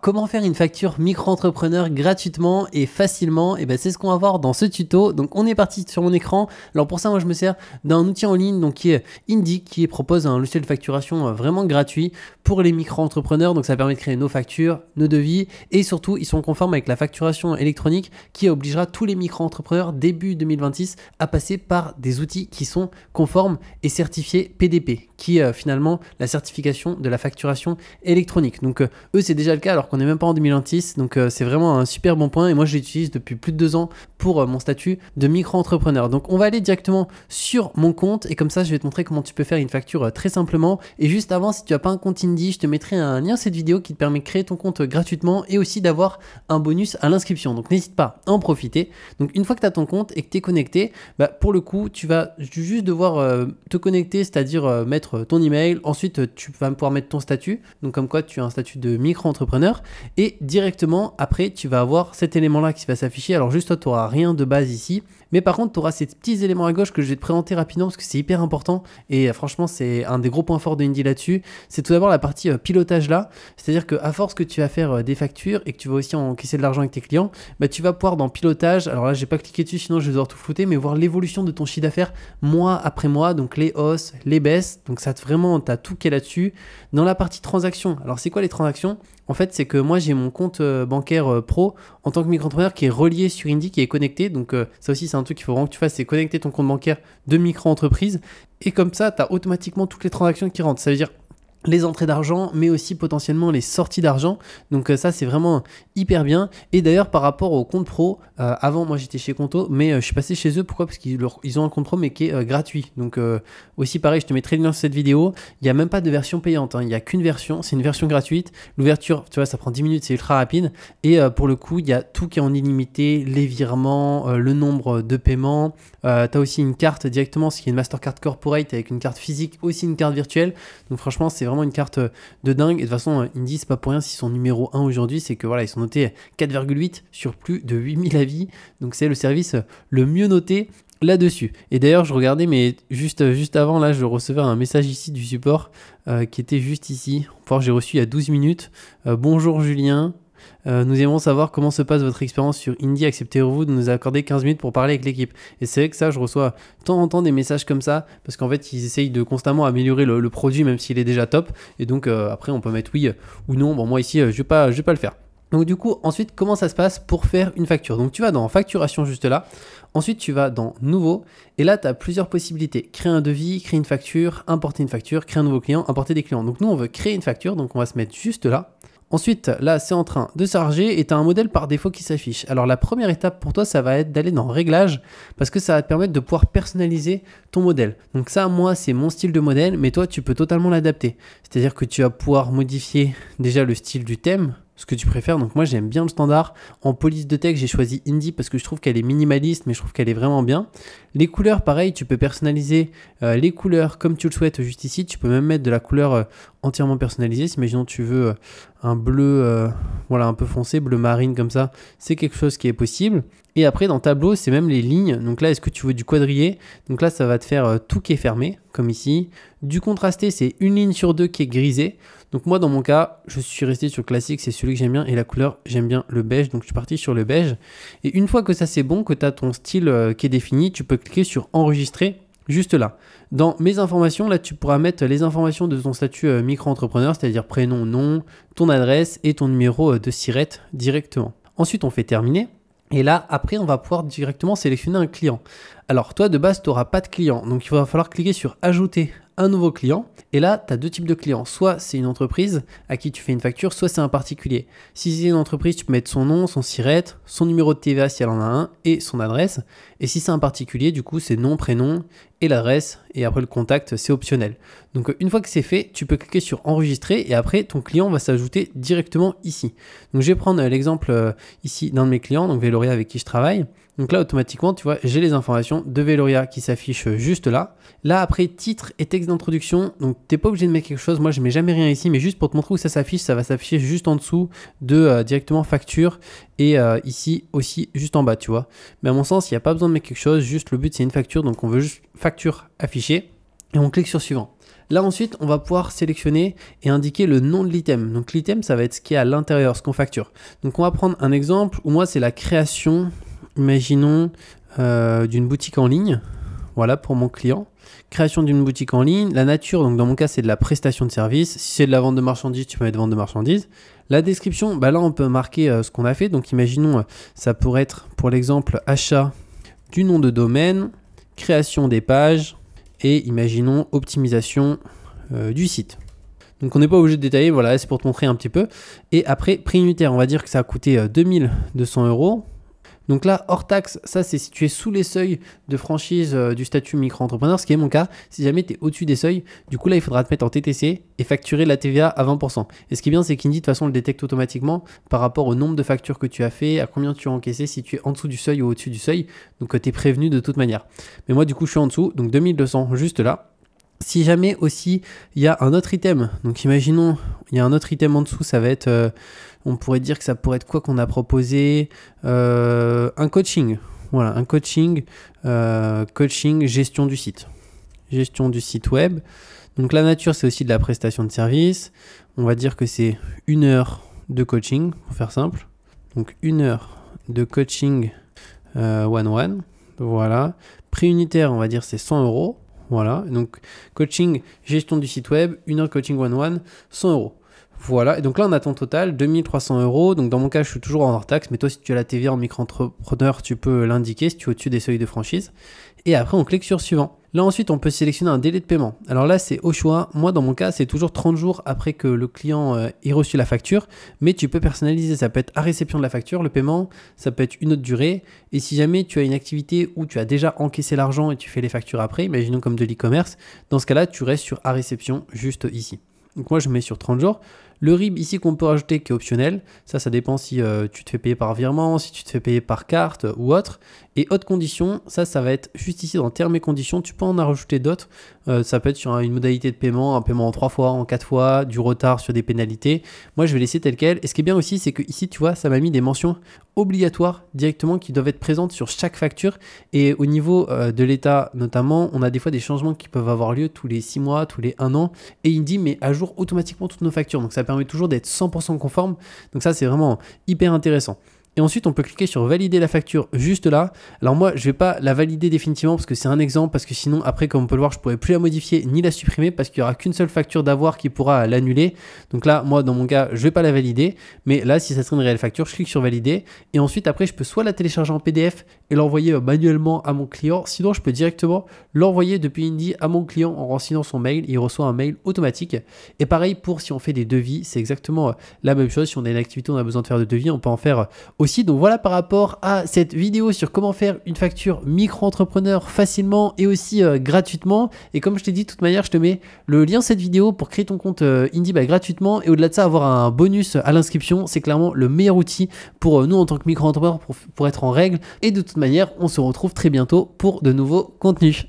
comment faire une facture micro-entrepreneur gratuitement et facilement? Et ben c'est ce qu'on va voir dans ce tuto. Donc on est parti sur mon écran. Alors pour ça, moi je me sers d'un outil en ligne donc qui est Indy, qui propose un logiciel de facturation vraiment gratuit pour les micro-entrepreneurs. Donc ça permet de créer nos factures, nos devis et surtout ils sont conformes avec la facturation électronique qui obligera tous les micro-entrepreneurs début 2026 à passer par des outils qui sont conformes et certifiés PDP, qui est finalement la certification de la facturation électronique. Donc eux c'est déjà le cas alors qu'on n'est même pas en 2026, donc c'est vraiment un super bon point et moi je l'utilise depuis plus de 2 ans pour mon statut de micro-entrepreneur. Donc on va aller directement sur mon compte et comme ça je vais te montrer comment tu peux faire une facture très simplement. Et juste avant, si tu n'as pas un compte Indy, je te mettrai un lien cette vidéo qui te permet de créer ton compte gratuitement et aussi d'avoir un bonus à l'inscription. Donc n'hésite pas à en profiter. Donc une fois que tu as ton compte et que tu es connecté, pour le coup tu vas juste devoir te connecter, c'est-à-dire mettre ton email. Ensuite tu vas pouvoir mettre ton statut, donc comme quoi tu as un statut de micro-entrepreneur et directement après tu vas avoir cet élément là qui va s'afficher. Alors juste toi tu n'auras rien de base ici, mais par contre tu auras ces petits éléments à gauche que je vais te présenter rapidement parce que c'est hyper important et franchement c'est un des gros points forts de Indy là-dessus. C'est tout d'abord la partie pilotage là, c'est-à-dire qu'à force que tu vas faire des factures et que tu vas aussi encaisser de l'argent avec tes clients, tu vas pouvoir dans pilotage, alors là j'ai pas cliqué dessus sinon je vais devoir tout flouter, mais voir l'évolution de ton chiffre d'affaires mois après mois, donc les hausses, les baisses, donc ça vraiment tu as tout qui est là-dessus. Dans la partie transactions, alors c'est quoi les transactions? En fait, c'est que moi, j'ai mon compte bancaire pro en tant que micro-entrepreneur qui est relié sur Indy, qui est connecté. Donc, ça aussi, c'est un truc qu'il faut vraiment que tu fasses, c'est connecter ton compte bancaire de micro-entreprise. Et comme ça, tu as automatiquement toutes les transactions qui rentrent. Ça veut dire les entrées d'argent, mais aussi potentiellement les sorties d'argent. Donc ça, c'est vraiment hyper bien. Et d'ailleurs, par rapport au compte pro, avant, moi, j'étais chez Conto, mais je suis passé chez eux. Pourquoi? Parce qu'ils ont un compte pro, mais qui est gratuit. Donc aussi, pareil, je te mettrai le lien sur cette vidéo. Il n'y a même pas de version payante. Il n'y a qu'une version. C'est une version gratuite. L'ouverture, tu vois, ça prend 10 minutes. C'est ultra rapide. Et pour le coup, il y a tout qui est en illimité. Les virements, le nombre de paiements. Tu as aussi une carte directement, ce qui est une Mastercard Corporate avec une carte physique, aussi une carte virtuelle. Donc franchement, c'est vraiment une carte de dingue. Et de toute façon, Indy, c'est pas pour rien s'ils sont numéro 1 aujourd'hui, c'est que voilà, ils sont notés 4,8 sur plus de 8000 avis. Donc c'est le service le mieux noté là-dessus. Et d'ailleurs, je regardais, mais juste avant, là, je recevais un message ici du support qui était juste ici. Enfin, j'ai reçu il y a 12 minutes. Bonjour Julien. Nous aimons savoir comment se passe votre expérience sur Indy. Acceptez-vous de nous accorder 15 minutes pour parler avec l'équipe? Et c'est vrai que ça, je reçois de temps en temps des messages comme ça parce qu'en fait, ils essayent de constamment améliorer le produit même s'il est déjà top. Et donc, après, on peut mettre oui ou non. Bon, moi ici, je vais pas le faire. Donc du coup, ensuite, comment ça se passe pour faire une facture? Donc tu vas dans facturation juste là. Ensuite, tu vas dans nouveau. Et là, tu as plusieurs possibilités. Créer un devis, créer une facture, importer une facture, créer un nouveau client, importer des clients. Donc nous, on veut créer une facture. Donc on va se mettre juste là. Ensuite, là, c'est en train de charger et tu as un modèle par défaut qui s'affiche. Alors, la première étape pour toi, ça va être d'aller dans Réglages parce que ça va te permettre de pouvoir personnaliser ton modèle. Donc ça, moi, c'est mon style de modèle, mais toi, tu peux totalement l'adapter. C'est-à-dire que tu vas pouvoir modifier déjà le style du thème, ce que tu préfères. Donc moi, j'aime bien le standard. En police de texte, j'ai choisi Indy parce que je trouve qu'elle est minimaliste, mais je trouve qu'elle est vraiment bien. Les couleurs, pareil, tu peux personnaliser les couleurs comme tu le souhaites juste ici. Tu peux même mettre de la couleur entièrement personnalisée. Si imaginons tu veux un bleu voilà, un peu foncé, bleu marine comme ça, c'est quelque chose qui est possible. Et après, dans tableau, c'est même les lignes. Donc là, est-ce que tu veux du quadrillé? Donc là, ça va te faire tout qui est fermé, comme ici. Du contrasté, c'est une ligne sur deux qui est grisée. Donc moi, dans mon cas, je suis resté sur le classique, c'est celui que j'aime bien. Et la couleur, j'aime bien le beige, donc je suis parti sur le beige. Et une fois que ça, c'est bon, que tu as ton style qui est défini, tu peux cliquer sur enregistrer juste là. Dans mes informations, là, tu pourras mettre les informations de ton statut micro-entrepreneur, c'est-à-dire prénom, nom, ton adresse et ton numéro de SIRET directement. Ensuite, on fait terminer. Et là, après, on va pouvoir directement sélectionner un client. Alors, toi, de base, tu n'auras pas de client. Donc, il va falloir cliquer sur ajouter un nouveau client. Et là, tu as deux types de clients. Soit c'est une entreprise à qui tu fais une facture, soit c'est un particulier. Si c'est une entreprise, tu peux mettre son nom, son SIRET, son numéro de TVA si elle en a un et son adresse. Et si c'est un particulier, du coup, c'est nom, prénom et l'adresse. Et après, le contact, c'est optionnel. Donc, une fois que c'est fait, tu peux cliquer sur enregistrer et après, ton client va s'ajouter directement ici. Donc, je vais prendre l'exemple ici d'un de mes clients, donc Veloria avec qui je travaille. Donc là, automatiquement, tu vois, j'ai les informations de Veloria qui s'affichent juste là. Là, après, titre et texte d'introduction. Donc, tu n'es pas obligé de mettre quelque chose. Moi, je ne mets jamais rien ici, mais juste pour te montrer où ça s'affiche, ça va s'afficher juste en dessous de directement facture et ici aussi juste en bas, tu vois. Mais à mon sens, il n'y a pas besoin de mettre quelque chose. Juste le but, c'est une facture. Donc, on veut juste facture affichée et on clique sur suivant. Là ensuite, on va pouvoir sélectionner et indiquer le nom de l'item. Donc l'item, ça va être ce qui est à l'intérieur, ce qu'on facture. Donc on va prendre un exemple où moi c'est la création, imaginons, d'une boutique en ligne. Voilà pour mon client. Création d'une boutique en ligne. La nature, donc dans mon cas, c'est de la prestation de service. Si c'est de la vente de marchandises, tu peux mettre vente de marchandises. La description, bah là, on peut marquer ce qu'on a fait. Donc, imaginons, ça pourrait être, pour l'exemple, achat du nom de domaine, création des pages et, imaginons, optimisation du site. Donc, on n'est pas obligé de détailler. Voilà, c'est pour te montrer un petit peu. Et après, prix unitaire, on va dire que ça a coûté 2200 €. Donc là, hors taxe, ça c'est si tu es sous les seuils de franchise du statut micro-entrepreneur, ce qui est mon cas. Si jamais tu es au-dessus des seuils, du coup là, il faudra te mettre en TTC et facturer la TVA à 20%. Et ce qui est bien, c'est qu'Indy, de toute façon, le détecte automatiquement par rapport au nombre de factures que tu as fait, à combien tu as encaissé, si tu es en dessous du seuil ou au-dessus du seuil. Donc tu es prévenu de toute manière. Mais moi, du coup, je suis en dessous, donc 2200 juste là. Si jamais aussi, il y a un autre item, donc imaginons, il y a un autre item en dessous, ça va être, on pourrait dire que ça pourrait être quoi qu'on a proposé, un coaching, voilà, un coaching, gestion du site web. Donc la nature, c'est aussi de la prestation de service, on va dire que c'est 1 heure de coaching, pour faire simple, donc 1 heure de coaching one-one, voilà, prix unitaire, on va dire c'est 100 €. Voilà, donc coaching, gestion du site web, 1 heure coaching one-one, 100 €. Voilà, et donc là on a ton total, 2300 €. Donc dans mon cas, je suis toujours en hors taxe, mais toi si tu as la TVA en micro-entrepreneur, tu peux l'indiquer si tu es au-dessus des seuils de franchise. Et après, on clique sur suivant. Là ensuite, on peut sélectionner un délai de paiement. Alors là, c'est au choix. Moi, dans mon cas, c'est toujours 30 jours après que le client ait reçu la facture, mais tu peux personnaliser. Ça peut être à réception de la facture, le paiement, ça peut être une autre durée. Et si jamais tu as une activité où tu as déjà encaissé l'argent et tu fais les factures après, imaginons comme de l'e-commerce, dans ce cas-là, tu restes sur à réception juste ici. Donc moi, je mets sur 30 jours. Le RIB ici qu'on peut rajouter qui est optionnel, ça dépend si tu te fais payer par virement, si tu te fais payer par carte ou autre. Et autres conditions, ça va être juste ici dans termes et conditions, tu peux en rajouter d'autres. Ça peut être sur une modalité de paiement, un paiement en 3 fois, en 4 fois, du retard sur des pénalités. Moi, je vais laisser tel quel. Et ce qui est bien aussi, c'est que ici, tu vois, ça m'a mis des mentions obligatoires directement qui doivent être présentes sur chaque facture. Et au niveau de l'État notamment, on a des fois des changements qui peuvent avoir lieu tous les 6 mois, tous les 1 an. Et il dit, mais à jour automatiquement toutes nos factures. Donc ça permet toujours d'être 100% conforme. Donc ça, c'est vraiment hyper intéressant. Et ensuite, on peut cliquer sur valider la facture juste là. Alors moi, je vais pas la valider définitivement parce que c'est un exemple, parce que sinon, après, comme on peut le voir, je pourrais plus la modifier ni la supprimer parce qu'il y aura qu'une seule facture d'avoir qui pourra l'annuler. Donc là, moi, dans mon cas, je vais pas la valider. Mais là, si ça serait une réelle facture, je clique sur valider. Et ensuite, après, je peux soit la télécharger en PDF et l'envoyer manuellement à mon client. Sinon, je peux directement l'envoyer depuis Indy à mon client en renseignant son mail. Il reçoit un mail automatique. Et pareil pour si on fait des devis, c'est exactement la même chose. Si on a une activité, on a besoin de faire de devis, on peut en faire aussi. Donc voilà par rapport à cette vidéo sur comment faire une facture micro-entrepreneur facilement et aussi gratuitement. Et comme je t'ai dit, de toute manière, je te mets le lien de cette vidéo pour créer ton compte Indy gratuitement. Et au-delà de ça, avoir un bonus à l'inscription, c'est clairement le meilleur outil pour nous en tant que micro-entrepreneur pour être en règle. Et de toute manière, on se retrouve très bientôt pour de nouveaux contenus.